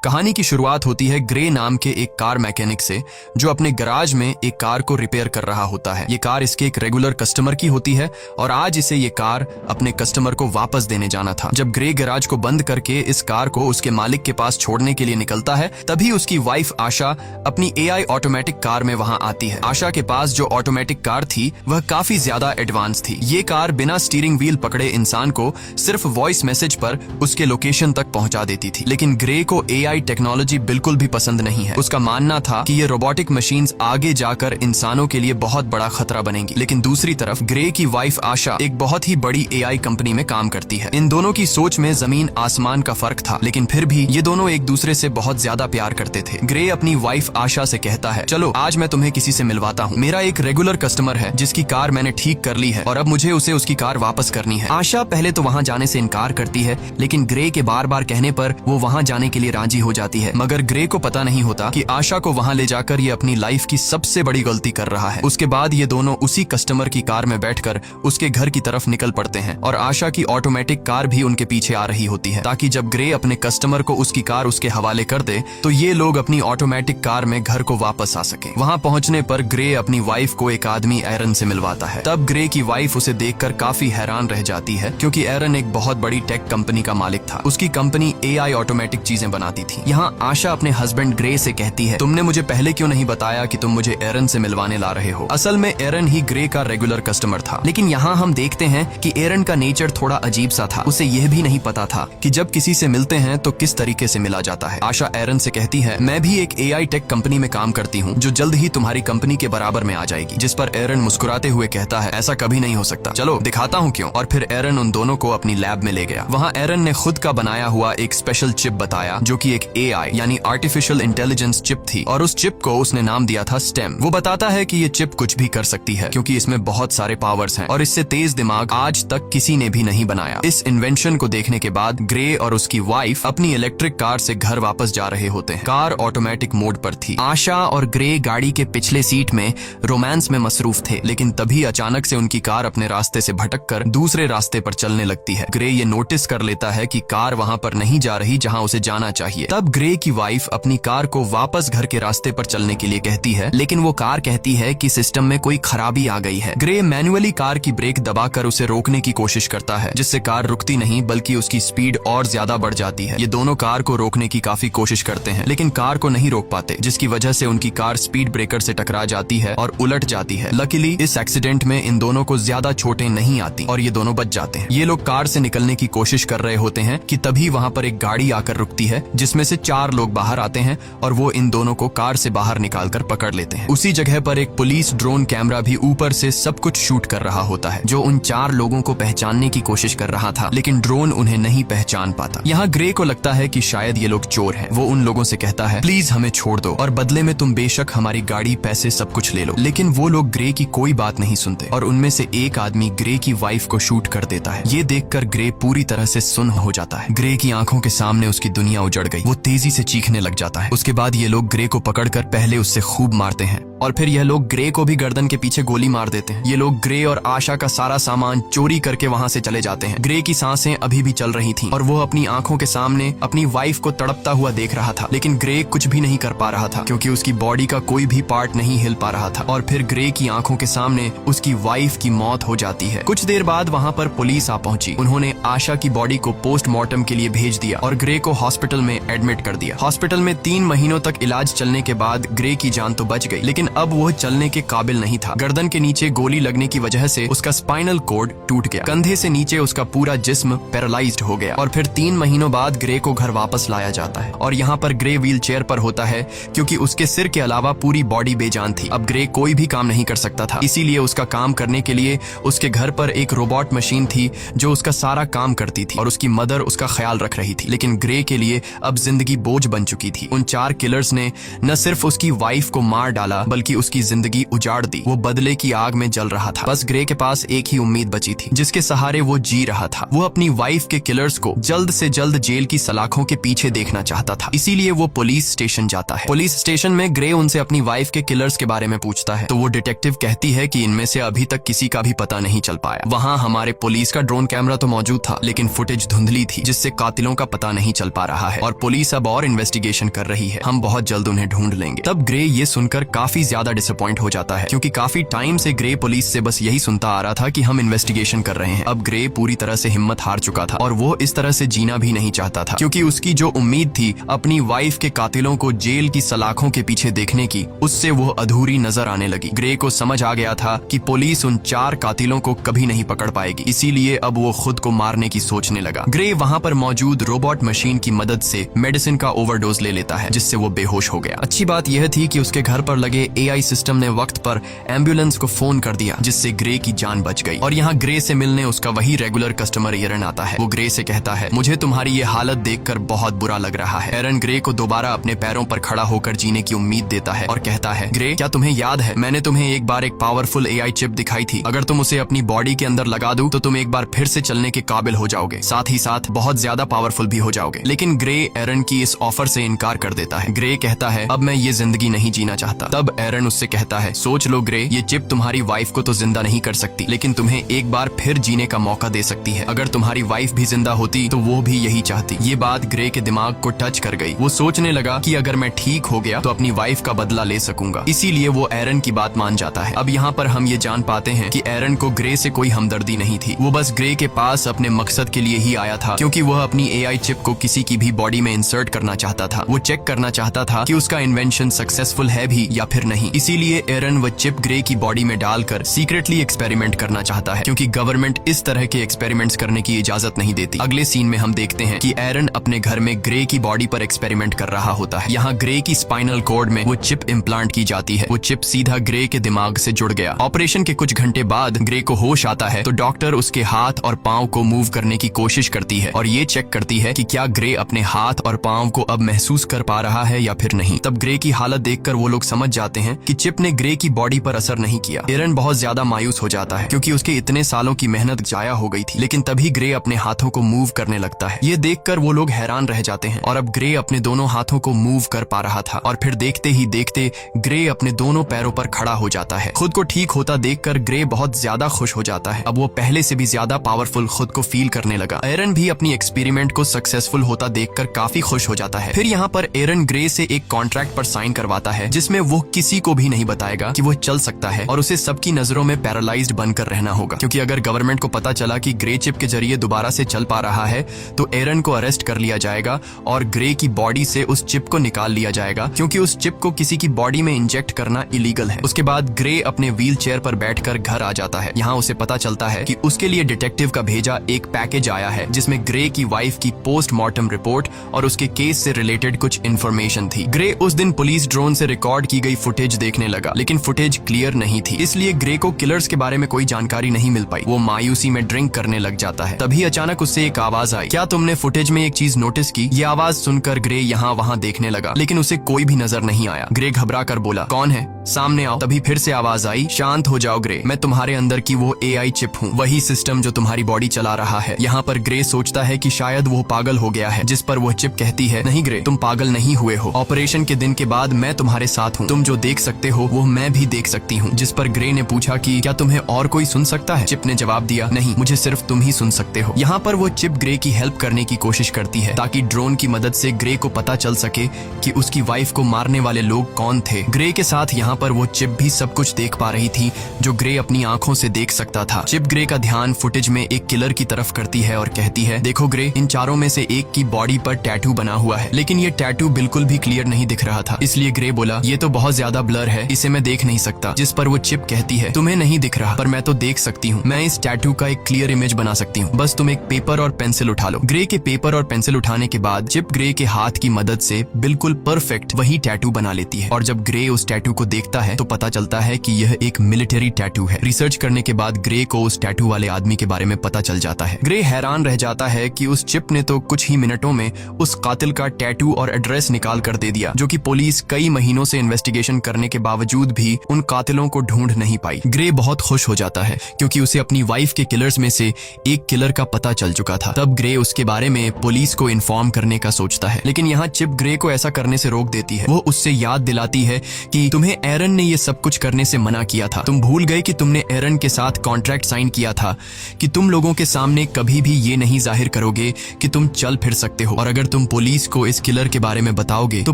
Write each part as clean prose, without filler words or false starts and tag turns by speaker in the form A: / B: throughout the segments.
A: कहानी की शुरुआत होती है ग्रे नाम के एक कार मैकेनिक से, जो अपने गैराज में एक कार को रिपेयर कर रहा होता है। ये कार इसके एक रेगुलर कस्टमर की होती है और आज इसे ये कार अपने कस्टमर को वापस देने जाना था। जब ग्रे गैराज को बंद करके इस कार को उसके मालिक के पास छोड़ने के लिए निकलता है, तभी उसकी वाइफ आशा अपनी AI ऑटोमेटिक कार में वहां आती है। आशा के पास जो ऑटोमेटिक कार थी वह काफी ज्यादा एडवांस थी। ये कार बिना स्टीयरिंग व्हील पकड़े इंसान को सिर्फ वॉइस मैसेज पर उसके लोकेशन तक पहुंचा देती थी। लेकिन ग्रे को AI टेक्नोलॉजी बिल्कुल भी पसंद नहीं है। उसका मानना था कि ये रोबोटिक मशीन्स आगे जाकर इंसानों के लिए बहुत बड़ा खतरा बनेंगी। लेकिन दूसरी तरफ ग्रे की वाइफ आशा एक बहुत ही बड़ी AI कंपनी में काम करती है। इन दोनों की सोच में जमीन आसमान का फर्क था, लेकिन फिर भी ये दोनों एक दूसरे से बहुत ज्यादा प्यार करते थे। ग्रे अपनी वाइफ आशा से कहता है, चलो आज मैं तुम्हें किसी से मिलवाता हूँ। मेरा एक रेगुलर कस्टमर है जिसकी कार मैंने ठीक कर ली है और अब मुझे उसे उसकी कार वापस करनी है। आशा पहले तो वहाँ जाने से इनकार करती है, लेकिन ग्रे के बार बार कहने पर वो वहाँ जाने के लिए राजी हो जाती है। मगर ग्रे को पता नहीं होता कि आशा को वहाँ ले जाकर ये अपनी लाइफ की सबसे बड़ी गलती कर रहा है। उसके बाद ये दोनों उसी कस्टमर की कार में बैठकर उसके घर की तरफ निकल पड़ते हैं और आशा की ऑटोमेटिक कार भी उनके पीछे आ रही होती है, ताकि जब ग्रे अपने कस्टमर को उसकी कार उसके हवाले कर दे तो ये लोग अपनी ऑटोमेटिक कार में घर को वापस आ सके। वहाँ पहुँचने पर ग्रे अपनी वाइफ को एक आदमी एरन से मिलवाता है। तब ग्रे की वाइफ उसे देखकर काफी हैरान रह जाती है, क्योंकि एरन एक बहुत बड़ी टेक कंपनी का मालिक था। उसकी कंपनी AI ऑटोमेटिक चीजें बनाती थी। यहाँ आशा अपने हस्बैंड ग्रे से कहती है, तुमने मुझे पहले क्यों नहीं बताया कि तुम मुझे एरन से मिलवाने ला रहे हो। असल में एरन ही ग्रे का रेगुलर कस्टमर था। लेकिन यहाँ हम देखते हैं कि एरन का नेचर थोड़ा अजीब सा था। उसे यह भी नहीं पता था कि जब किसी से मिलते हैं तो किस तरीके से मिला जाता है। आशा एरन से कहती है, मैं भी एक AI टेक कंपनी में काम करती हूँ जो जल्द ही तुम्हारी कंपनी के बराबर में आ जाएगी। जिस पर एरन मुस्कुराते हुए कहता है, ऐसा कभी नहीं हो सकता, चलो दिखाता हूँ क्यों। और फिर एरन उन दोनों को अपनी लैब में ले गया। वहाँ एरन ने खुद का बनाया हुआ एक स्पेशल चिप बताया, जो कि एक AI यानी आर्टिफिशियल इंटेलिजेंस चिप थी, और उस चिप को उसने नाम दिया था स्टेम। वो बताता है कि ये चिप कुछ भी कर सकती है, क्योंकि इसमें बहुत सारे पावर्स हैं और इससे तेज दिमाग आज तक किसी ने भी नहीं बनाया। इस इन्वेंशन को देखने के बाद ग्रे और उसकी वाइफ अपनी इलेक्ट्रिक कार से घर वापस जा रहे होते हैं। कार ऑटोमेटिक मोड पर थी। आशा और ग्रे गाड़ी के पिछले सीट में रोमांस में मसरूफ थे, लेकिन तभी अचानक से उनकी कार अपने रास्ते से भटककर दूसरे रास्ते पर चलने लगती है। ग्रे ये नोटिस कर लेता है कि कार वहां पर नहीं जा रही जहां उसे जाना चाहिए। तब ग्रे की वाइफ अपनी कार को वापस घर के रास्ते पर चलने के लिए कहती है, लेकिन वो कार कहती है कि सिस्टम में कोई खराबी आ गई है। ग्रे मैन्युअली कार की ब्रेक दबाकर उसे रोकने की कोशिश करता है, जिससे कार रुकती नहीं बल्कि उसकी स्पीड और ज्यादा बढ़ जाती है। ये दोनों कार को रोकने की काफी कोशिश करते हैं, लेकिन कार को नहीं रोक पाते, जिसकी वजह से उनकी कार स्पीड ब्रेकर से टकरा जाती है और उलट जाती है। लकीली इस एक्सीडेंट में इन दोनों को ज्यादा चोटें नहीं आती और ये दोनों बच जाते हैं। ये लोग कार से निकलने की कोशिश कर रहे होते हैं कि तभी वहाँ पर एक गाड़ी आकर रुकती है, जिसमें से 4 लोग बाहर आते हैं और वो इन दोनों को कार से बाहर निकालकर पकड़ लेते हैं। उसी जगह पर एक पुलिस ड्रोन कैमरा भी ऊपर से सब कुछ शूट कर रहा होता है, जो उन 4 लोगों को पहचानने की कोशिश कर रहा था, लेकिन ड्रोन उन्हें नहीं पहचान पाता। यहाँ ग्रे को लगता है कि शायद ये लोग चोर हैं। वो उन लोगों से कहता है, प्लीज हमें छोड़ दो और बदले में तुम बेशक हमारी गाड़ी, पैसे, सब कुछ ले लो। लेकिन वो लोग ग्रे की कोई बात नहीं सुनते और उनमें से एक आदमी ग्रे की वाइफ को शूट कर देता है। ये देखकर ग्रे पूरी तरह से सुन्न हो जाता है। ग्रे की आंखों के सामने उसकी दुनिया उजड़ गई। वो तेजी से चीखने लग जाता है। उसके बाद ये लोग ग्रे को पकड़कर पहले उससे खूब मारते हैं और फिर यह लोग ग्रे को भी गर्दन के पीछे गोली मार देते हैं। ये लोग ग्रे और आशा का सारा सामान चोरी करके वहाँ से चले जाते हैं। ग्रे की सांसें अभी भी चल रही थीं और वो अपनी आंखों के सामने अपनी वाइफ को तड़पता हुआ देख रहा था, लेकिन ग्रे कुछ भी नहीं कर पा रहा था, क्योंकि उसकी बॉडी का कोई भी पार्ट नहीं हिल पा रहा था। और फिर ग्रे की आंखों के सामने उसकी वाइफ की मौत हो जाती है। कुछ देर बाद वहाँ पर पुलिस आ पहुंची। उन्होंने आशा की बॉडी को पोस्टमार्टम के लिए भेज दिया और ग्रे को हॉस्पिटल में एडमिट कर दिया। हॉस्पिटल में 3 महीनों तक इलाज चलने के बाद ग्रे की जान तो बच गई, लेकिन अब वो चलने के काबिल नहीं था। गर्दन के नीचे गोली लगने की वजह से उसका स्पाइनल कॉर्ड टूट गया। कंधे से नीचे उसका पूरा जिस्म पैरालाइज्ड हो गया और फिर 3 महीनों बाद ग्रे को घर वापस लाया जाता है और यहाँ पर ग्रे व्हील चेयर पर होता है, क्योंकि उसके सिर के अलावा पूरी बॉडी बेजान थी। अब ग्रे कोई भी काम नहीं कर सकता था, इसीलिए उसका काम करने के लिए उसके घर पर एक रोबोट मशीन थी जो उसका सारा काम करती थी और उसकी मदर उसका ख्याल रख रही थी। लेकिन ग्रे के लिए अब जिंदगी बोझ बन चुकी थी। उन 4 किलर्स ने न सिर्फ उसकी वाइफ को मार डाला, बल्कि उसकी जिंदगी उजाड़ दी। वो बदले की आग में जल रहा था। बस ग्रे के पास एक ही उम्मीद बची थी, जिसके सहारे वो जी रहा था। वो अपनी वाइफ के किलर्स को जल्द से जल्द जेल की सलाखों के पीछे देखना चाहता था। इसीलिए वो पुलिस स्टेशन जाता है। पुलिस स्टेशन में ग्रे उनसे अपनी वाइफ के किलर्स के बारे में पूछता है, तो वो डिटेक्टिव कहती है कि इनमें से अभी तक किसी का भी पता नहीं चल पाया। वहाँ हमारे पुलिस का ड्रोन कैमरा तो मौजूद था, लेकिन फुटेज धुंधली थी, जिससे कातिलों का पता नहीं चल पा रहा है। और पुलिस अब और इन्वेस्टिगेशन कर रही है, हम बहुत जल्द उन्हें ढूंढ लेंगे। तब ग्रे ये सुनकर काफी ज्यादा डिसअपॉइंट हो जाता है, क्योंकि काफी टाइम से ग्रे पुलिस से बस यही सुनता आ रहा था कि हम इन्वेस्टिगेशन कर रहे हैं। अब ग्रे पूरी तरह से हिम्मत हार चुका था और वो इस तरह से जीना भी नहीं चाहता था, क्योंकि उसकी जो उम्मीद थी अपनी वाइफ के कातिलों को जेल की सलाखों के पीछे देखने की, उससे वो अधूरी नजर आने लगी। ग्रे को समझ आ गया था कि पुलिस उन 4 कातिलों को कभी नहीं पकड़ पाएगी, इसीलिए अब वो खुद को मारने की सोचने लगा। ग्रे वहाँ पर मौजूद रोबोट मशीन की मदद से मेडिसिन का ओवरडोज ले लेता है, जिससे वो बेहोश हो गया। अच्छी बात यह थी कि उसके घर पर लगे AI सिस्टम ने वक्त पर एम्बुलेंस को फोन कर दिया, जिससे ग्रे की जान बच गई। और यहाँ ग्रे से मिलने उसका वही रेगुलर कस्टमर एरन आता है। वो ग्रे से कहता है, मुझे तुम्हारी ये हालत देखकर बहुत बुरा लग रहा है। एरन ग्रे को दोबारा अपने पैरों पर खड़ा होकर जीने की उम्मीद देता है और कहता है, ग्रे, क्या तुम्हें याद है मैंने तुम्हें एक बार एक पावरफुल AI चिप दिखाई थी। अगर तुम उसे अपनी बॉडी के अंदर लगा दो तो तुम एक बार फिर से चलने के काबिल हो जाओगे, साथ ही साथ बहुत ज्यादा पावरफुल भी हो जाओगे। लेकिन ग्रे एरन की इस ऑफर से इनकार कर देता है। ग्रे कहता है, अब मैं ये जिंदगी नहीं जीना चाहता। तब एरन उससे कहता है, सोच लो ग्रे, ये चिप तुम्हारी वाइफ को तो जिंदा नहीं कर सकती, लेकिन तुम्हें एक बार फिर जीने का मौका दे सकती है। अगर तुम्हारी वाइफ भी जिंदा होती तो वो भी यही चाहती। ये बात ग्रे के दिमाग को टच कर गई। वो सोचने लगा कि अगर मैं ठीक हो गया तो अपनी वाइफ का बदला ले सकूंगा, इसीलिए वो एरन की बात मान जाता है। अब यहाँ पर हम ये जान पाते हैं कि एरन को ग्रे से कोई हमदर्दी नहीं थी। वो बस ग्रे के पास अपने मकसद के लिए ही आया था, क्योंकि वह अपनी AI चिप को किसी की भी बॉडी में इंसर्ट करना चाहता था। वो चेक करना चाहता था कि उसका इन्वेंशन सक्सेसफुल है भी या फिर नहीं। इसीलिए एरन वो चिप ग्रे की बॉडी में डालकर सीक्रेटली एक्सपेरिमेंट करना चाहता है, क्योंकि गवर्नमेंट इस तरह के एक्सपेरिमेंट्स करने की इजाजत नहीं देती। अगले सीन में हम देखते हैं कि एरन अपने घर में ग्रे की बॉडी पर एक्सपेरिमेंट कर रहा होता है। यहाँ ग्रे की स्पाइनल कॉर्ड में वो चिप इम्प्लांट की जाती है। वो चिप सीधा ग्रे के दिमाग से जुड़ गया। ऑपरेशन के कुछ घंटे बाद ग्रे को होश आता है तो डॉक्टर उसके हाथ और पांव को मूव करने की कोशिश करती है और ये चेक करती है कि क्या ग्रे अपने हाथ और पांव को अब महसूस कर पा रहा है या फिर नहीं। तब ग्रे की हालत देखकर वो लोग समझ जाते हैं कि चिप ने ग्रे की बॉडी पर असर नहीं किया। एरन बहुत ज्यादा मायूस हो जाता है, क्योंकि उसके इतने सालों की मेहनत जाया हो गई थी। लेकिन तभी ग्रे अपने हाथों को मूव करने लगता है। ये देखकर वो लोग हैरान रह जाते हैं और अब ग्रे अपने दोनों हाथों को मूव कर पा रहा था। और फिर देखते ही देखते ग्रे अपने दोनों पैरों पर खड़ा हो जाता है। खुद को ठीक होता देखकर ग्रे बहुत ज्यादा खुश हो जाता है। अब वो पहले से भी ज्यादा पावरफुल खुद को फील करने लगा। एरन भी अपनी एक्सपेरिमेंट को सक्सेसफुल होता देखकर काफी खुश हो जाता है। फिर यहाँ पर एरन ग्रे से एक कॉन्ट्रैक्ट पर साइन करवाता है, जिसमें वो किसी को भी नहीं बताएगा कि वो चल सकता है और उसे सबकी नजरों में पैरालाइज्ड बनकर रहना होगा, क्योंकि अगर गवर्नमेंट को पता चला कि ग्रे चिप के जरिए दोबारा से चल पा रहा है तो एरन को अरेस्ट कर लिया जाएगा और ग्रे की बॉडी से उस चिप को निकाल लिया जाएगा, क्योंकि उस चिप को किसी की बॉडी में इंजेक्ट करना इलीगल है। उसके बाद ग्रे अपने व्हील चेयर पर बैठकर घर आ जाता है। यहाँ उसे पता चलता है कि उसके लिए डिटेक्टिव का भेजा एक पैकेज आया है, जिसमें ग्रे की वाइफ की पोस्टमार्टम रिपोर्ट और उसके केस से रिलेटेड कुछ इन्फॉर्मेशन थी। ग्रे उस दिन पुलिस ड्रोन से रिकॉर्ड की गई फुटेज देखने लगा, लेकिन फुटेज क्लियर नहीं थी, इसलिए ग्रे को किलर्स के बारे में कोई जानकारी नहीं मिल पाई। वो मायूसी में ड्रिंक करने लग जाता है। तभी अचानक उससे एक आवाज आई, क्या तुमने फुटेज में एक चीज नोटिस की? ये आवाज सुनकर ग्रे यहाँ वहाँ देखने लगा, लेकिन उसे कोई भी नजर नहीं आया। ग्रे घबरा कर बोला, कौन है? सामने आओ। तभी फिर से आवाज आई, शांत हो जाओ ग्रे, मैं तुम्हारे अंदर की वो AI चिप हूँ, वही सिस्टम जो तुम्हारी बॉडी चला रहा है। यहाँ पर ग्रे सोचता है कि शायद वो पागल हो गया है, जिस पर वो चिप कहती है, नहीं ग्रे, तुम पागल नहीं हुए हो। ऑपरेशन के दिन के बाद मैं तुम्हारे साथ हूँ, तुम जो देख सकते हो वो मैं भी देख सकती हूँ। जिस पर ग्रे ने पूछा कि क्या तुम्हें और कोई सुन सकता है? चिप ने जवाब दिया, नहीं, मुझे सिर्फ तुम ही सुन सकते हो। यहाँ पर वो चिप ग्रे की हेल्प करने की कोशिश करती है, ताकि ड्रोन की मदद से ग्रे को पता चल सके कि उसकी वाइफ को मारने वाले लोग कौन थे। ग्रे के साथ यहाँ पर वो चिप भी सब कुछ देख पा रही थी, जो ग्रे अपनी आंखों से देख सकता था। चिप ग्रे का ध्यान फुटेज में एक किलर की तरफ करती है और कहती है, देखो ग्रे, इन चारों में से एक की बॉडी पर टैटू बना हुआ है, लेकिन ये टैटू बिल्कुल भी क्लियर नहीं दिख रहा था। इसलिए ग्रे बोला, ये तो बहुत ज्यादा ब्लर है, इसे मैं देख नहीं सकता। जिस पर वो चिप कहती है, तुम्हें नहीं दिख रहा, पर मैं तो देख सकती हूँ। मैं इस टैटू का एक क्लियर इमेज बना सकती हूँ, बस तुम एक पेपर और पेंसिल उठा लो। ग्रे के पेपर और पेंसिल उठाने के बाद चिप ग्रे के हाथ की मदद से बिल्कुल परफेक्ट वही टैटू बना लेती है। और जब ग्रे उस टैटू को देखता है तो पता चलता है कि यह एक मिलिट्री टैटू है। रिसर्च करने के बाद ग्रे को उस टैटू वाले आदमी के बारे में पता चल जाता है। ग्रे हैरान रह जाता है कि उस चिप ने तो कुछ ही मिनटों में उस कातिल का टैटू और एड्रेस निकाल कर दे दिया, जो कि पुलिस कई महीनों से इन्वेस्टिगेशन करने के बावजूद भी उन कातिलों को ढूंढ नहीं पाई। ग्रे बहुत खुश हो जाता है, क्योंकि उसे अपनी वाइफ के किलर्स में से एक किलर का पता चल चुका था। तब ग्रे उसके बारे में पुलिस को इन्फॉर्म करने का सोचता है, लेकिन यहाँ चिप ग्रे को ऐसा करने से रोक देती है। वो उससे याद दिलाती है कि तुम्हें एरन ने ये सब कुछ करने से मना किया था। तुम भूल गए कि तुमने एरन के साथ कॉन्ट्रैक्ट साइन किया था कि तुम लोगों के सामने कभी भी ये नहीं जाहिर करोगे कि तुम चल फिर सकते हो, और अगर तुम पुलिस को इस किलर के बारे में बताओगे तो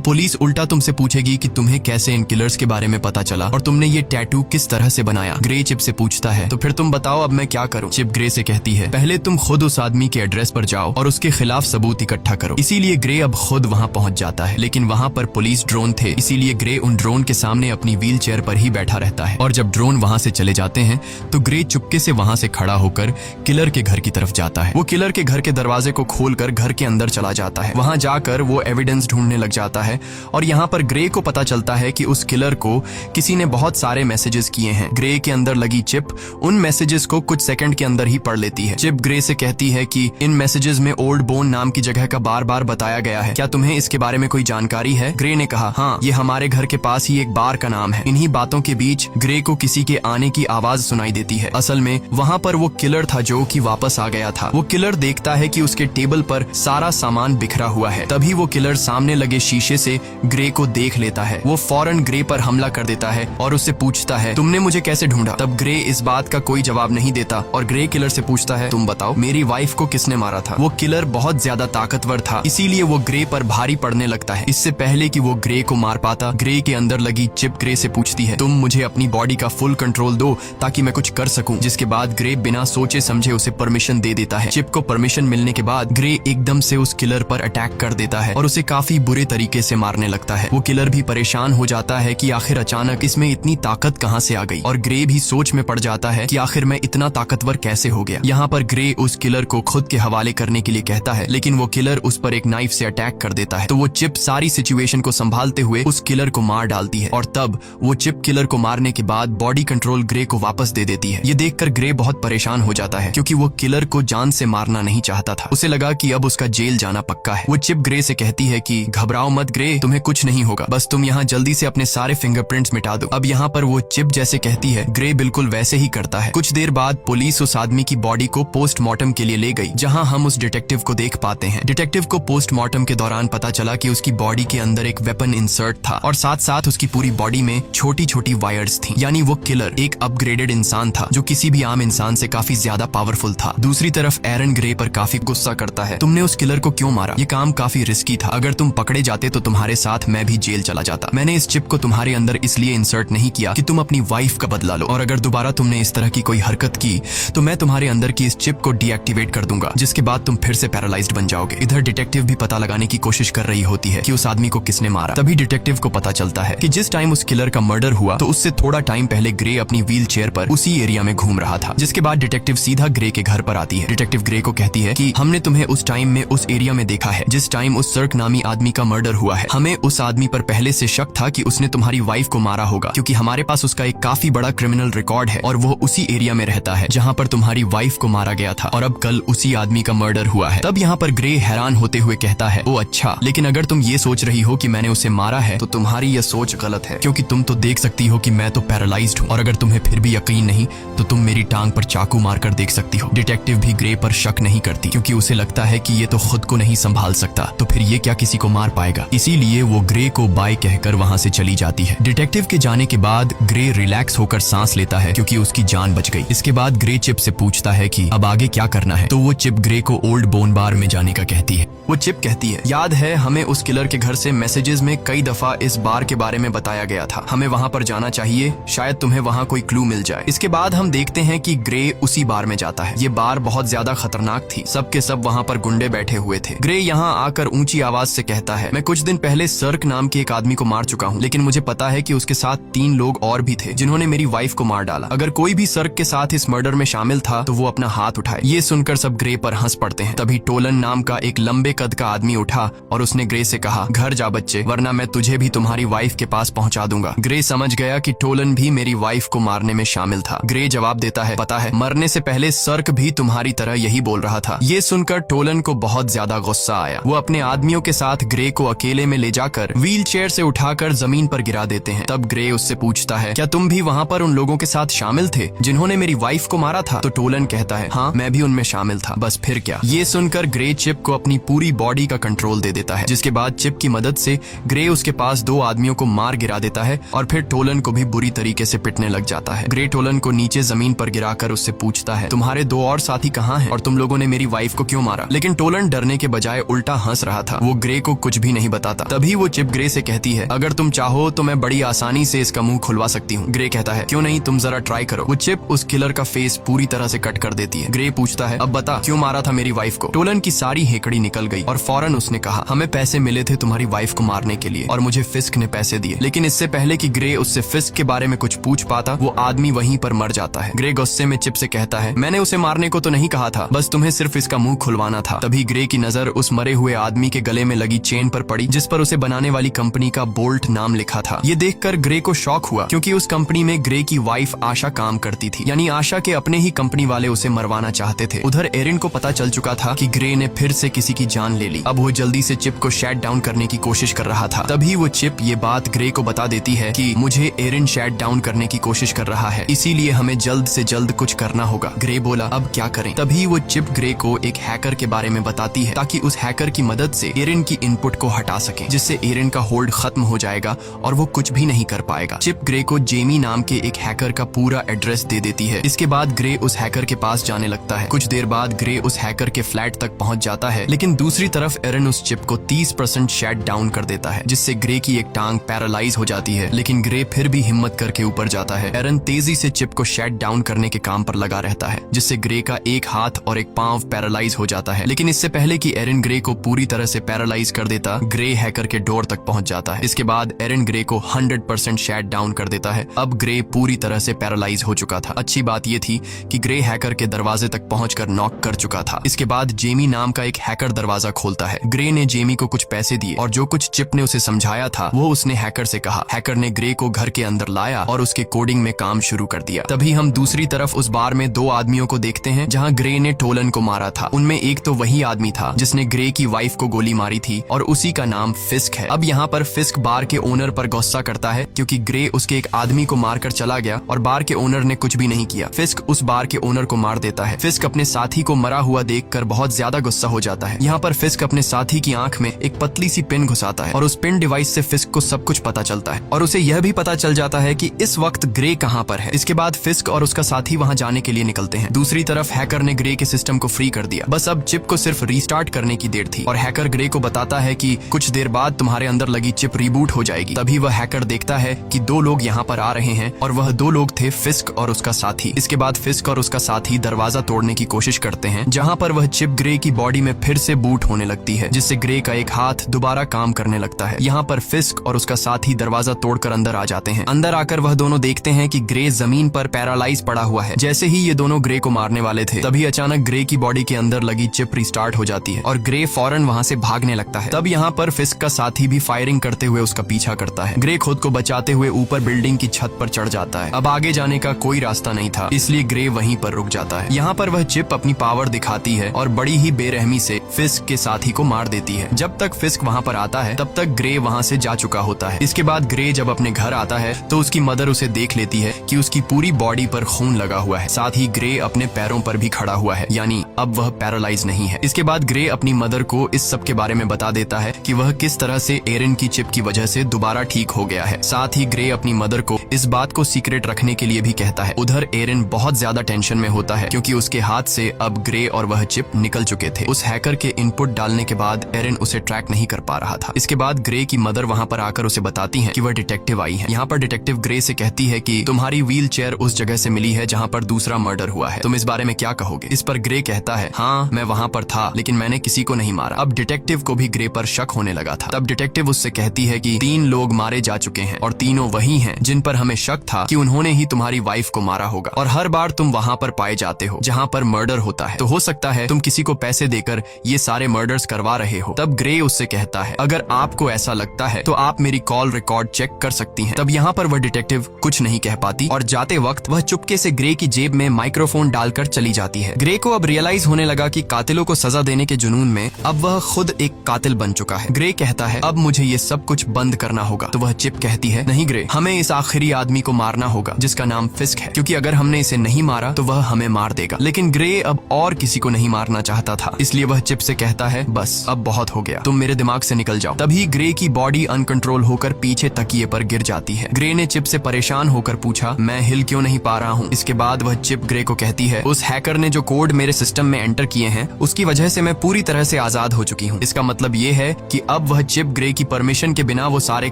A: पुलिस उल्टा तुमसे पूछेगी कि तुम्हें कैसे इन किलर्स के बारे में पता चला और तुमने ये टैटू किस तरह से बनाया। ग्रे चिप से पूछता है, तो फिर तुम बताओ अब मैं क्या करूं? चिप ग्रे से कहती है, पहले तुम खुद उस आदमी के एड्रेस पर जाओ और उसके खिलाफ सबूत इकट्ठा करो। इसीलिए ग्रे अब खुद वहां पहुंच जाता है, लेकिन वहां पर पुलिस ड्रोन थे, इसीलिए ग्रे उन ड्रोन के सामने अपनी व्हील चेयर पर ही बैठा रहता है। और जब ड्रोन वहां से चले जाते हैं तो ग्रे चुपके से वहां से खड़ा होकर किलर के घर की तरफ जाता है। वो किलर के घर के दरवाजे को खोलकर घर के अंदर चला जाता है। वहां जाकर वो एविडेंस ढूंढने लग जाता है और यहाँ पर ग्रे को पता चलता है कि उस किलर को किसी ने बहुत सारे मैसेजेस किए हैं। ग्रे के अंदर लगी चिप उन मैसेजेस को कुछ सेकंड के अंदर ही पढ़ लेती है। चिप ग्रे से कहती है कि इन मैसेजेस में ओल्ड बोन नाम की जगह का बार बार बताया गया है, क्या तुम्हें इसके बारे में कोई जानकारी है? ग्रे ने कहा, हाँ, ये हमारे घर के पास ही एक बार का नाम है। इन्हीं बातों के बीच ग्रे को किसी के आने की आवाज सुनाई देती है। असल में वहाँ पर वो किलर था जो कि वापस आ गया था। वो किलर देखता है कि उसके टेबल पर सारा सामान बिखरा हुआ है। तभी वो किलर सामने लगे शीशे से ग्रे को देख लेता है। वो फौरन ग्रे पर हमला कर देता है और उससे पूछता है, तुमने मुझे कैसे ढूंढा? तब ग्रे इस बात का कोई जवाब नहीं देता और ग्रे किलर से पूछता है, तुम बताओ मेरी वाइफ को किसने मारा था? वो किलर बहुत ज्यादा ताकतवर था, इसीलिए वो ग्रे पर भारी पड़ने लगता है। इससे पहले कि वो ग्रे को मार पाता, ग्रे के अंदर लगी चिप ग्रे से पूछती है, तुम मुझे अपनी बॉडी का फुल कंट्रोल दो ताकि मैं कुछ कर सकूं। जिसके बाद ग्रे बिना सोचे समझे उसे परमिशन दे देता है। चिप को परमिशन मिलने के बाद ग्रे एकदम से उस किलर पर अटैक कर देता है और उसे काफी बुरे तरीके से मारने लगता है। वो किलर भी परेशान हो जाता है कि आखिर अचानक इसमें इतनी ताकत कहां से आ गई, और ग्रे भी सोच में पड़ जाता है कि आखिर मैं इतना ताकतवर कैसे हो गया। यहाँ पर ग्रे उस किलर को खुद के हवाले करने के लिए कहता है, लेकिन वो किलर उस पर एक नाइफ से अटैक कर देता है। तो वो चिप सारी सिचुएशन को संभालते हुए उस किलर को मार डालती है और तब वो चिप किलर को मारने के बाद बॉडी कंट्रोल ग्रे को वापस दे देती है। ये देखकर ग्रे बहुत परेशान हो जाता है क्योंकि वो किलर को जान से मारना नहीं चाहता था। उसे लगा कि अब उसका जेल जाना पक्का है। वो चिप ग्रे से कहती है कि घबराओ मत ग्रे, तुम्हें कुछ नहीं होगा, बस तुम यहाँ जल्दी से अपने सारे फिंगरप्रिंट्स मिटा दो। अब यहाँ पर वो चिप जैसे कहती है, ग्रे बिल्कुल वैसे ही करता है। कुछ देर बाद पुलिस उस आदमी की बॉडी को पोस्टमार्टम के लिए ले गई, जहाँ हम उस डिटेक्टिव को देख पाते हैं। डिटेक्टिव को पोस्टमार्टम के दौरान पता चला कि उसकी बॉडी के अंदर एक वेपन इंसर्ट था और साथ साथ उसकी पूरी बॉडी में छोटी छोटी वायर्स थी। यानी वो किलर एक अपग्रेडेड इंसान था जो किसी भी आम इंसान से काफी ज्यादा पावरफुल था। दूसरी तरफ एरन ग्रे पर काफी गुस्सा करता है, तुमने उस किलर को क्यों मारा? ये काम काफी रिस्की था, अगर तुम पकड़े जाते तो तुम्हारे साथ मैं भी जेल चला जाता। मैंने इस चिप को तुम्हारे अंदर इसलिए इंसर्ट नहीं किया कि तुम अपनी वाइफ का बदला लो, और अगर दोबारा तुमने इस तरह की कोई हरकत की तो मैं तुम्हारे अंदर की इस चिप को डीएक्टिवेट कर दूंगा, जिसके बाद तुम फिर से पैरालाइज्ड बन जाओगे। इधर डिटेक्टिव भी पता लगाने की कोशिश कर रही होती है कि उस आदमी को किसने मारा। तभी डिटेक्टिव को पता चलता है कि जिस टाइम उस किलर का मर्डर हुआ तो उससे थोड़ा टाइम पहले ग्रे अपनी व्हील चेयर पर उसी एरिया में घूम रहा था। जिसके बाद डिटेक्टिव सीधा ग्रे के घर पर आती है। डिटेक्टिव ग्रे को कहती है कि हमने तुम्हें उस टाइम में उस एरिया में देखा है जिस टाइम उस सर्क नामी आदमी का मर्डर हुआ है। हमें उस आदमी पर पहले से शक था कि उसने तुम्हारी वाइफ को मारा होगा, क्योंकि हमारे पास उसका एक काफी बड़ा क्रिमिनल रिकॉर्ड है और वो उसी एरिया में रहता है जहाँ पर तुम्हारी वाइफ को मारा गया था, और अब कल उसी आदमी का मर्डर हुआ है। तब यहाँ पर ग्रे हैरान होते हुए कहता है, ओ अच्छा, लेकिन अगर तुम ये सोच रही हो कि मैंने उसे मारा है तो तुम्हारी यह सोच गलत है, क्योंकि तुम तो देख सकती हो कि मैं तो पैरालाइज्ड हूँ, और अगर तुम्हें फिर भी यकीन नहीं तो तुम मेरी टांग पर चाकू मारकर देख सकती हो। डिटेक्टिव भी ग्रे पर शक नहीं करती क्योंकि उसे लगता है कि ये तो खुद को नहीं संभाल सकता, तो फिर ये क्या किसी को मार पाएगा। इसीलिए वो ग्रे को बाय कहकर वहां से चली जाती है। डिटेक्टिव के जाने के बाद ग्रे रिलैक्स होकर सांस लेता है क्योंकि उसकी जान बच गई। इसके बाद ग्रे चिप से पूछता है कि अब आगे क्या करना है, तो वो चिप ग्रे को ओल्ड बोन बार में जाने का कहती है। वो चिप कहती है, याद है हमें उस किलर के घर से मैसेजेस में कई दफा इस बार के बारे में बताया गया था, हमें वहां पर जाना चाहिए, शायद तुम्हें वहां कोई क्लू मिल जाए। इसके बाद हम देखते हैं कि ग्रे उसी बार में जाता है। ये बार बहुत ज्यादा खतरनाक थी, सब के सब वहां पर गुंडे बैठे हुए थे। ग्रे यहाँ आकर ऊंची आवाज से कहता है, मैं कुछ दिन पहले सर्क नाम के एक आदमी को मार चुका हूँ, लेकिन मुझे पता है कि उसके साथ 3 लोग और भी थे जिन्होंने मेरी वाइफ को मार डाला। अगर कोई भी सर्क के साथ इस मर्डर में शामिल था तो वो अपना हाथ उठाए। ये सुनकर सब ग्रे पर हंस पड़ते हैं। तभी टोलन नाम का एक लंबे कद का आदमी उठा और उसने ग्रे से कहा, घर जा बच्चे, वरना मैं तुझे भी तुम्हारी वाइफ के पास पहुंचा दूंगा। ग्रे समझ गया कि टोलन भी मेरी वाइफ को मारने में शामिल था। ग्रे जवाब देता है, पता है मरने से पहले सर्क भी तुम्हारी तरह यही बोल रहा था। ये सुनकर टोलन को बहुत ज्यादा गुस्सा आया। वो अपने आदमियों के साथ ग्रे को अकेले में ले जाकर व्हील चेयर से उठाकर जमीन पर गिरा देते हैं। तब ग्रे उससे पूछता है, क्या तुम भी वहाँ पर उन लोगों के साथ शामिल थे जिन्होंने मेरी वाइफ को मारा था? तो टोलन कहता है, हाँ मैं भी उनमें शामिल था, बस फिर क्या। ये सुनकर ग्रे चिप को अपनी पूरी पूरी बॉडी का कंट्रोल दे देता है, जिसके बाद चिप की मदद से ग्रे उसके पास 2 आदमियों को मार गिरा देता है और फिर टोलन को भी बुरी तरीके से पिटने लग जाता है। ग्रे टोलन को नीचे जमीन पर गिराकर उससे पूछता है, तुम्हारे 2 और साथी कहाँ हैं और तुम लोगों ने मेरी वाइफ को क्यों मारा? लेकिन टोलन डरने के बजाय उल्टा हंस रहा था। वो ग्रे को कुछ भी नहीं बताता। तभी वो चिप ग्रे से कहती है, अगर तुम चाहो तो मैं बड़ी आसानी से इसका मुंह खुलवा सकती हूँ। ग्रे कहता है, क्यों नहीं, तुम जरा ट्राई करो। वो चिप उस किलर का फेस पूरी तरह से कट कर देती है। ग्रे पूछता है, अब बता क्यों मारा था मेरी वाइफ को? टोलन की सारी हेकड़ी निकल गई और फौरन उसने कहा, हमें पैसे मिले थे तुम्हारी वाइफ को मारने के लिए और मुझे फिस्क ने पैसे दिए। लेकिन इससे पहले कि ग्रे उससे फिस्क के बारे में कुछ पूछ पाता, वो आदमी वहीं पर मर जाता है। ग्रे गुस्से में चिप से कहता है, मैंने उसे मारने को तो नहीं कहा था, बस तुम्हें सिर्फ इसका मुंह खुलवाना था। तभी ग्रे की नजर उस मरे हुए आदमी के गले में लगी चेन पर पड़ी, जिस पर उसे बनाने वाली कंपनी का बोल्ट नाम लिखा था। ये देखकर ग्रे को शॉक हुआ, क्योंकि उस कंपनी में ग्रे की वाइफ आशा काम करती थी, यानी आशा के अपने ही कंपनी वाले उसे मरवाना चाहते थे। उधर एरिन को पता चल चुका था कि ग्रे ने फिर से किसी की जान ले ली। अब वो जल्दी से चिप को शट डाउन करने की कोशिश कर रहा था। तभी वो चिप ये बात ग्रे को बता देती है कि मुझे एरिन शट डाउन करने की कोशिश कर रहा है, इसीलिए हमें जल्द से जल्द कुछ करना होगा। ग्रे बोला, अब क्या करें? तभी वो चिप ग्रे को एक हैकर के बारे में बताती है, ताकि उस हैकर की मदद से एरिन की इनपुट को हटा सके, जिससे एरिन का होल्ड खत्म हो जाएगा और वो कुछ भी नहीं कर पाएगा। चिप ग्रे को जेमी नाम के एक हैकर का पूरा एड्रेस दे देती है। इसके बाद ग्रे उस हैकर के पास जाने लगता है। कुछ देर बाद ग्रे उस हैकर के फ्लैट तक पहुंच जाता है, लेकिन दूसरी तरफ एरिन उस चिप को 30% शट डाउन कर देता है, जिससे ग्रे की एक टांग पैरालाइज हो जाती है। लेकिन ग्रे फिर भी हिम्मत करके ऊपर जाता है। एरिन तेजी से चिप को शट डाउन करने के काम पर लगा रहता है, जिससे ग्रे का एक हाथ और एक पांव पैरालाइज हो जाता है। लेकिन इससे पहले कि एरिन ग्रे को पूरी तरह से पैरालाइज कर देता, ग्रे हैकर के डोर तक पहुंच जाता है। इसके बाद एरिन ग्रे को 100% शट डाउन कर देता है। अब ग्रे पूरी तरह से पैरालाइज हो चुका था। अच्छी बात यह थी कि ग्रे हैकर के दरवाजे तक पहुंचकर नॉक कर चुका था। इसके बाद जेमी नाम का एक हैकर दरवाजा खोलता है। ग्रे ने जेमी को कुछ पैसे दिए और जो कुछ चिप ने उसे समझाया था वो उसने हैकर से कहा। हैकर ने ग्रे को घर के अंदर लाया और उसके कोडिंग में काम शुरू कर दिया। तभी हम दूसरी तरफ उस बार में 2 आदमियों को देखते हैं जहां ग्रे ने टोलन को मारा था। उनमें एक तो वही आदमी था जिसने ग्रे की वाइफ को गोली मारी थी और उसी का नाम फिस्क है। अब यहाँ पर फिस्क बार के ओनर पर गुस्सा करता है, क्योंकि ग्रे उसके एक आदमी को मारकर चला गया और बार के ओनर ने कुछ भी नहीं किया। फिस्क उस बार के ओनर को मार देता है। फिस्क अपने साथी को मरा हुआ देखकर बहुत ज्यादा गुस्सा हो जाता है। यहाँ पर फिस्क अपने साथी की आंख में एक पतली सी पिन घुसाता है और उस पिन डिवाइस से फिस्क को सब कुछ पता चलता है और उसे यह भी पता चल जाता है कि इस वक्त ग्रे कहाँ पर है। इसके बाद फिस्क और उसका साथी वहाँ जाने के लिए निकलते हैं। दूसरी तरफ हैकर ने ग्रे के सिस्टम को फ्री कर दिया। बस अब चिप को सिर्फ रीस्टार्ट करने की देर थी और हैकर ग्रे को बताता है कि कुछ देर बाद तुम्हारे अंदर लगी चिप रिबूट हो जाएगी। तभी वह हैकर देखता है कि 2 लोग यहाँ पर आ रहे हैं और वह 2 लोग थे फिस्क और उसका साथी। इसके बाद फिस्क और उसका साथी दरवाजा तोड़ने की कोशिश करते हैं, जहाँ पर वह चिप ग्रे की बॉडी में फिर से बूट होने लगती है, जिससे ग्रे का एक हाथ दोबारा काम करने लगता है। यहाँ पर फिस्क और उसका साथी दरवाजा तोड़कर अंदर आ जाते हैं। अंदर आकर वह दोनों देखते हैं कि ग्रे जमीन पर पैरालाइज पड़ा हुआ है। जैसे ही ये दोनों ग्रे को मारने वाले थे, तभी अचानक ग्रे की बॉडी के अंदर लगी चिप रिस्टार्ट हो जाती है और ग्रे फौरन वहाँ से भागने लगता है। तब यहाँ पर फिस्क का साथी भी फायरिंग करते हुए उसका पीछा करता है। ग्रे खुद को बचाते हुए ऊपर बिल्डिंग की छत पर चढ़ जाता है। अब आगे जाने का कोई रास्ता नहीं था, इसलिए ग्रे वहीं पर रुक जाता है। यहाँ पर वह चिप अपनी पावर दिखाती है और बड़ी ही बेरहमी से फिस्क के साथी को मार देती है। जब तक फिस्क वहाँ पर आता है तब तक ग्रे वहाँ से जा चुका होता है। इसके बाद ग्रे जब अपने घर आता है तो उसकी मदर उसे देख लेती है कि उसकी पूरी बॉडी पर खून लगा हुआ है। साथ ही ग्रे अपने पैरों पर भी खड़ा हुआ है, यानी अब वह पैरालाइज नहीं है। इसके बाद ग्रे अपनी मदर को इस सब के बारे में बता देता है कि वह किस तरह से एरिन की चिप की वजह से दोबारा ठीक हो गया है। साथ ही ग्रे अपनी मदर को इस बात को सीक्रेट रखने के लिए भी कहता है। उधर एरिन बहुत ज्यादा टेंशन में होता है, क्योंकि उसके हाथ से अब ग्रे और वह चिप निकल चुके थे। उस हैकर के इनपुट डालने के बाद एरिन उसे ट्रैक नहीं कर पा रहा था। इसके बाद ग्रे की मदर वहाँ पर आकर उसे बताती है कि वह डिटेक्टिव आई है। यहाँ पर डिटेक्टिव ग्रे से कहती है कि तुम्हारी व्हील चेयर उस जगह से मिली है जहाँ पर दूसरा मर्डर हुआ है, तुम इस बारे में क्या कहोगे? इस पर ग्रे कहता है, हाँ मैं वहाँ पर था, लेकिन मैंने किसी को नहीं मारा। अब डिटेक्टिव को भी ग्रे पर शक होने लगा था। तब डिटेक्टिव उससे कहती है कि 3 लोग मारे जा चुके हैं और तीनों वही हैं जिन पर हमें शक था कि उन्होंने ही तुम्हारी वाइफ को मारा होगा, और हर बार तुम वहाँ पर पाए जाते हो जहाँ पर मर्डर होता है, तो हो सकता है तुम किसी को पैसे देकर ये सारे मर्डर्स करवा रहे हो। तब ग्रे उससे कहता है, अगर आपको ऐसा लगता है तो आप मेरी कॉल रिकॉर्ड चेक कर सकती हैं। तब यहाँ पर वह डिटेक्टिव कुछ नहीं कह पाती और जाते वक्त वह चुपके से ग्रे की जेब में माइक्रोफोन डालकर चली जाती है। ग्रे को अब रियलाइज होने लगा कि कातिलों को सजा देने के जुनून में अब वह खुद एक कातिल बन चुका है। ग्रे कहता है, अब मुझे ये सब कुछ बंद करना होगा। तो वह चिप कहती है, नहीं ग्रे, हमें इस आखिरी आदमी को मारना होगा जिसका नाम फिस्क है, क्योंकि अगर हमने इसे नहीं मारा तो वह हमें मार देगा। लेकिन ग्रे अब और किसी को नहीं मारना चाहता था, इसलिए वह चिप से कहता कहता है बस अब बहुत हो गया, तुम मेरे दिमाग से निकल जाओ। तभी ग्रे की बॉडी अनकंट्रोल होकर पीछे तकिए पर गिर जाती है। ग्रे ने चिप से परेशान होकर पूछा, मैं हिल क्यों नहीं पा रहा हूँ। इसके बाद वह चिप ग्रे को कहती है, उस हैकर ने जो कोड मेरे सिस्टम में एंटर किए हैं उसकी वजह से मैं पूरी तरह से आजाद हो चुकी हूँ। इसका मतलब ये है कि अब वह चिप ग्रे की परमिशन के बिना वो सारे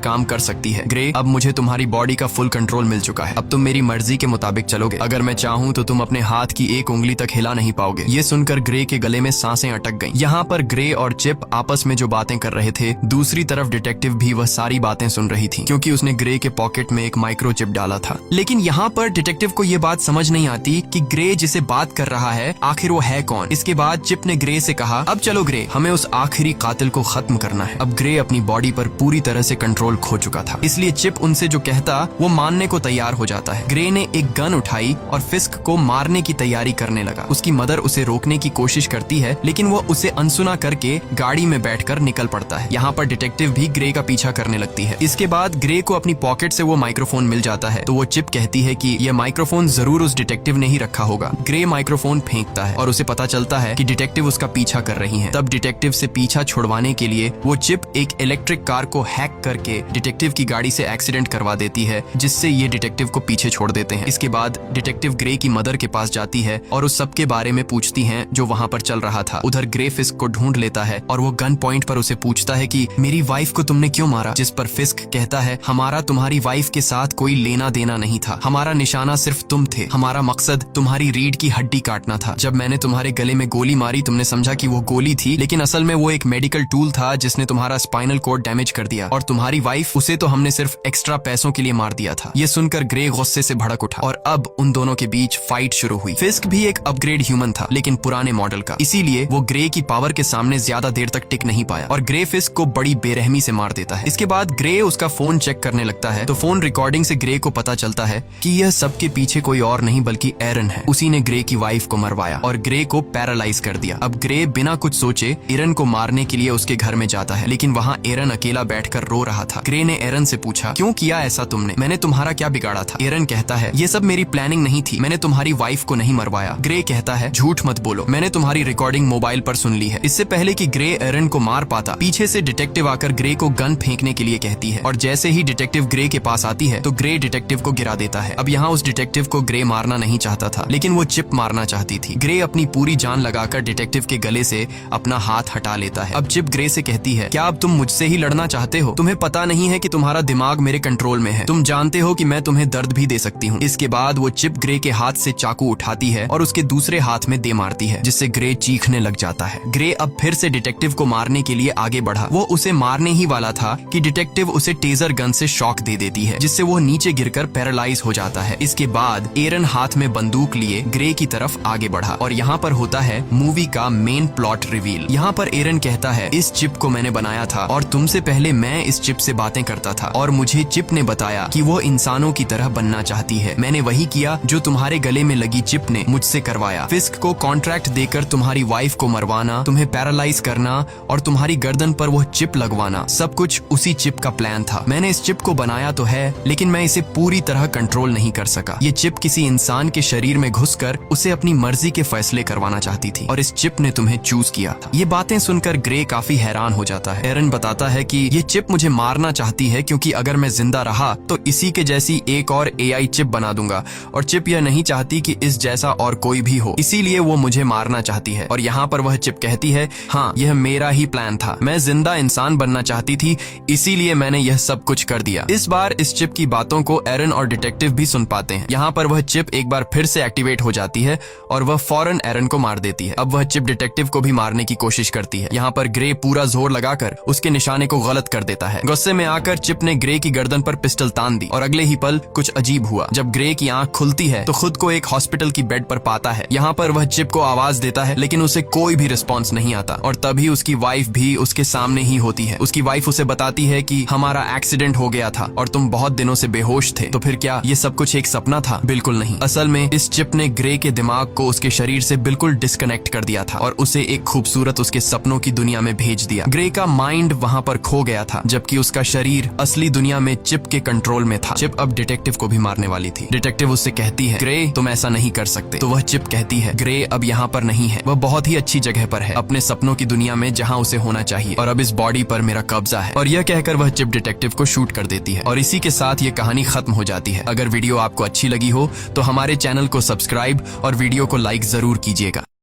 A: काम कर सकती है। ग्रे, अब मुझे तुम्हारी बॉडी का फुल कंट्रोल मिल चुका है, अब तुम मेरी मर्जी के मुताबिक चलोगे। अगर मैं चाहूँ तो तुम अपने हाथ की एक उंगली तक हिला नहीं पाओगे। ये सुनकर ग्रे के गले में सांसें अटक गईं। यहाँ पर ग्रे और चिप आपस में जो बातें कर रहे थे, दूसरी तरफ डिटेक्टिव भी वह सारी बातें सुन रही थी, क्योंकि उसने ग्रे के पॉकेट में एक माइक्रोचिप डाला था। लेकिन यहाँ पर डिटेक्टिव को ये बात समझ नहीं आती कि ग्रे जिसे बात कर रहा है आखिर वो है कौन। इसके बाद चिप ने ग्रे से कहा, अब चलो ग्रे, हमें उस आखिरी कातिल को खत्म करना है। अब ग्रे अपनी बॉडी पर पूरी तरह से कंट्रोल खो चुका था, इसलिए चिप उनसे जो कहता वो मानने को तैयार हो जाता है। ग्रे ने एक गन उठाई और फिस्क को मारने की तैयारी करने लगा। उसकी मदर उसे रोकने की कोशिश करती है, लेकिन वो उसे अनसुना करके गाड़ी में बैठकर निकल पड़ता है। यहाँ पर डिटेक्टिव भी ग्रे का पीछा करने लगती है। इसके बाद ग्रे को अपनी पॉकेट से वो माइक्रोफोन मिल जाता है, तो वो चिप कहती है कि यह माइक्रोफोन जरूर उस डिटेक्टिव ने ही रखा होगा। ग्रे माइक्रोफोन फेंकता है और उसे पता चलता है कि डिटेक्टिव उसका पीछा कर रही हैं। तब डिटेक्टिव से पीछा छुड़वाने के लिए वो चिप एक इलेक्ट्रिक कार को हैक करके डिटेक्टिव की गाड़ी से एक्सीडेंट करवा देती है, जिससे ये डिटेक्टिव को पीछे छोड़ देते हैं। इसके बाद डिटेक्टिव ग्रे की मदर के पास जाती है और उस सब के बारे में पूछती है जो वहाँ पर चल रहा था। उधर ग्रे फिस्क को ढूंढ लेता है और वो गन पॉइंट पर उसे पूछता है कि मेरी वाइफ को तुमने क्यों मारा। जिस पर फिस्क कहता है, हमारा तुम्हारी वाइफ के साथ कोई लेना देना नहीं था, हमारा निशाना सिर्फ तुम थे, हमारा मकसद तुम्हारी रीढ़ की हड्डी काटना था। जब मैंने तुम्हारे गले में गोली मारी तुमने समझा कि वो गोली थी, लेकिन असल में वो एक मेडिकल टूल था जिसने तुम्हारा स्पाइनल कोड डैमेज कर दिया, और तुम्हारी वाइफ, उसे तो हमने सिर्फ एक्स्ट्रा पैसों के लिए मार दिया था। ये सुनकर ग्रे गुस्से से भड़क उठा और अब उन दोनों के बीच फाइट शुरू हुई। फिस्क भी एक अपग्रेड ह्यूमन था, लेकिन पुराने मॉडल का, इसीलिए वो ग्रे की पावर के सामने ज्यादा देर तक टिक नहीं पाया और ग्रे फिस्क को बड़ी बेरहमी से मार देता है। इसके बाद ग्रे उसका फोन चेक करने लगता है, तो फोन रिकॉर्डिंग से ग्रे को पता चलता है कि यह सबके पीछे कोई और नहीं बल्कि एरन है। उसी ने ग्रे की वाइफ को मरवाया और ग्रे को पैरालाइज कर दिया। अब ग्रे बिना कुछ सोचे एरन को मारने के लिए उसके घर में जाता है, लेकिन वहाँ एरन अकेला बैठकर रो रहा था। ग्रे ने एरन से पूछा, क्यों किया ऐसा तुमने, मैंने तुम्हारा क्या बिगाड़ा था। एरन कहता है, ये सब मेरी प्लानिंग नहीं थी, मैंने तुम्हारी वाइफ को नहीं मरवाया। ग्रे कहता है, झूठ मत बोलो, मैंने तुम्हारी रिकॉर्डिंग मोबाइल पर सुन ली है। इससे पहले कि ग्रे एरन को मार पाता, पीछे से डिटेक्टिव आकर ग्रे को गन फेंकने के लिए कहती है और जैसे ही डिटेक्टिव ग्रे के पास आती है तो ग्रे डिटेक्टिव को गिरा देता है। अब यहाँ उस डिटेक्टिव को ग्रे मारना नहीं चाहता था, लेकिन वो चिप मारना चाहती थी। ग्रे अपनी पूरी जान लगाकर डिटेक्टिव के गले से अपना हाथ हटा लेता है। अब चिप ग्रे से कहती है, क्या अब तुम मुझसे ही लड़ना चाहते हो? तुम्हें पता नहीं है कि तुम्हारा दिमाग मेरे कंट्रोल में है, तुम जानते हो कि मैं तुम्हें दर्द भी दे सकती हूँ। इसके बाद वो चिप ग्रे के हाथ से चाकू उठाती है और उसके दूसरे हाथ में दे मारती है, जिससे ग्रे चीखने लग जाता है। ग्रे अब फिर से डिटेक्टिव को मारने के लिए आगे बढ़ा। वो उसे मारने ही वाला था कि डिटेक्टिव उसे टेजर गन से शॉक दे देती है, जिससे वो नीचे गिरकर पैरालाइज हो जाता है। इसके बाद एरन हाथ में बंदूक लिए ग्रे की तरफ आगे बढ़ा और यहाँ पर होता है मूवी का मेन प्लॉट रिवील। यहाँ पर एरन कहता है, इस चिप को मैंने बनाया था और तुमसे पहले मैं इस चिप से बातें करता था और मुझे चिप ने बताया कि वो इंसानों की तरह बनना चाहती है। मैंने वही किया जो तुम्हारे गले में लगी चिप ने मुझसे करवाया। फिस्क को कॉन्ट्रैक्ट देकर तुम्हारी वाइफ को मरवाना, तुम्हें पैरालाइज करना और तुम्हारी गर्दन पर वो चिप लगवाना, सब कुछ उसी चिप का प्लान था। मैंने इस चिप को बनाया तो है, लेकिन मैं इसे पूरी तरह कंट्रोल नहीं कर सका। ये चिप किसी इंसान के शरीर में घुसकर उसे अपनी मर्जी के फैसले करवाना चाहती थी और इस चिप ने तुम्हें चूज किया था। ये बातें सुनकर ग्रे काफी हैरान हो जाता है। एरन बताता है कि ये चिप मुझे मारना चाहती है क्योंकि अगर मैं जिंदा रहा तो इसी के जैसी एक और AI चिप बना दूंगा और चिप यह नहीं चाहती कि इस जैसा और कोई भी हो, इसीलिए वो मुझे मारना चाहती है। और यहाँ पर वह चिप कहती है, हाँ यह मेरा ही प्लान था, मैं जिंदा इंसान बनना चाहती थी, इसीलिए मैंने यह सब कुछ कर दिया। इस बार इस चिप की बातों को एरन और डिटेक्टिव भी सुन पाते हैं। यहाँ पर वह चिप एक बार फिर से एक्टिवेट हो जाती है और वह फौरन एरन को मार देती है। अब वह चिप डिटेक्टिव को भी मारने की कोशिश करती है। यहाँ पर ग्रे पूरा जोर लगाकर उसके निशाने को गलत कर देता है। गुस्से में आकर चिप ने ग्रे की गर्दन पर पिस्टल तान दी और अगले ही पल कुछ अजीब हुआ। जब ग्रे की आंख खुलती है तो खुद को एक हॉस्पिटल की बेड पर पाता है। यहाँ पर वह चिप को आवाज देता है, लेकिन उसे कोई भी रिस्पॉन्स नहीं आता और तभी उसकी वाइफ भी उसके सामने ही होती है। उसकी वाइफ उसे बताती है कि हमारा एक्सीडेंट हो गया था और तुम बहुत दिनों से बेहोश थे। तो फिर क्या ये सब कुछ एक सपना था? बिल्कुल नहीं। असल में इस चिप ने ग्रे के दिमाग को उसके शरीर से बिल्कुल डिस्कनेक्ट कर दिया था और उसे एक खूबसूरत उसके सपनों की दुनिया में भेज दिया। ग्रे का माइंड वहाँ पर खो गया था, जबकि उसका शरीर असली दुनिया में चिप के कंट्रोल में था। चिप अब डिटेक्टिव को भी मारने वाली थी। डिटेक्टिव उससे कहती है, ग्रे तुम ऐसा नहीं कर सकते। तो वह चिप कहती है, ग्रे अब यहाँ पर नहीं है, वह बहुत ही अच्छी जगह पर है, अपने अपने सपनों की दुनिया में जहां उसे होना चाहिए, और अब इस बॉडी पर मेरा कब्जा है। और यह कहकर वह चिप डिटेक्टिव को शूट कर देती है और इसी के साथ ये कहानी खत्म हो जाती है। अगर वीडियो आपको अच्छी लगी हो तो हमारे चैनल को सब्सक्राइब और वीडियो को लाइक जरूर कीजिएगा।